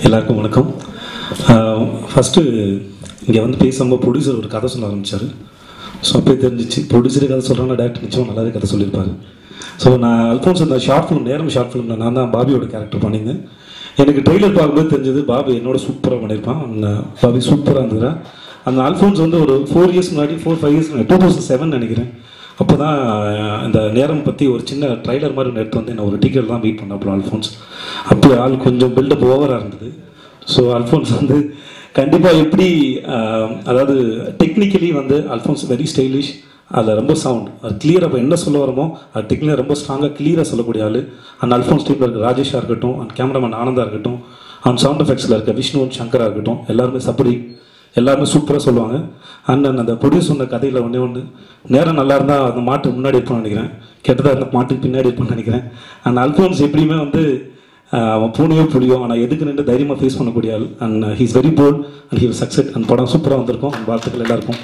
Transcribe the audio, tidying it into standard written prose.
எல்லாருக்கும் வணக்கம். ஃபஸ்ட்டு இங்கே வந்து பேசும்போது ப்ரொடியூசர் ஒரு கதை சொல்ல ஆரம்பித்தார். ஸோ அப்போயே தெரிஞ்சிச்சு ப்ரொடியூசர் கதை சொல்கிறாங்கன்னா டேரக்டர் நிச்சயம் நல்லாவே கதை சொல்லியிருப்பார். ஸோ நான் அல்ஃபோன்ஸ் அந்த ஷார்ட் ஃபிலிம் நேரம் ஷார்ட் ஃபிலிமில் நான் தான் பாபியோட கேரக்டர் பண்ணியிருந்தேன். எனக்கு ட்ரெய்லர் பார்க்கும்போது தெரிஞ்சது பாபி என்னோட சூப்பராக பண்ணியிருப்பான். பாபி சூப்பராக இருந்தது. அந்த அல்ஃபோன்ஸ் வந்து ஒரு 4 இயர்ஸ் முன்னாடி 4-5 இயர்ஸ் முன்னாடி 2007 நினைக்கிறேன். அப்போ தான் இந்த நேரம் பற்றி ஒரு சின்ன ட்ரைலர் மாதிரி ஒன்று எடுத்து வந்து என்ன ஒரு டிக்கெட் தான் வெயிட் பண்ண. அப்புறம் அல்ஃபோன்ஸ் அப்போ ஆள் கொஞ்சம் பில்டப் ஓவராக இருந்தது. ஸோ அல்ஃபோன்ஸ் வந்து கண்டிப்பாக எப்படி அதாவது டெக்னிக்கலி வந்து அல்ஃபோன்ஸ் வெரி ஸ்டைலிஷ். அதில் ரொம்ப சவுண்ட் அது கிளியராக இப்போ என்ன சொல்ல வரமோ அது டெக்னிக்காக ரொம்ப ஸ்ட்ராங்காக கிளியராக சொல்லக்கூடிய ஆள். அந்த அல்ஃபோன்ஸ் டீமில் இருக்க ராஜேஷாக இருக்கட்டும், அந்த கேமராமேன் ஆனந்தா இருக்கட்டும், அந்த சவுண்ட் எஃபெக்ட்ஸில் இருக்க விஷ்ணு சங்கராக இருக்கட்டும், எல்லாருமே சப்படி எல்லாருமே சூப்பராக சொல்லுவாங்க. அண்ட் அந்த ப்ரொடியூஸ் பண்ண கதையில் ஒன்று நேரம் நல்லா இருந்தால் அந்த மாட்டு முன்னாடி இருப்போம்னு நினைக்கிறேன், கெட்டதாக அந்த மாட்டுக்கு பின்னாடி இருப்போம்னு நினைக்கிறேன். அந்த அல்ஃபோன்ஸ் எப்படியுமே வந்து அவன் பூனையோ புளியும் ஆனால் எதுக்கு நின்று தைரியமாக ஃபேஸ் பண்ணக்கூடிய ஆள். And he's very bold and he will success. அந்த படம் சூப்பராக வந்திருக்கும். அந்த வாழ்த்துக்கள் எல்லாருக்கும்.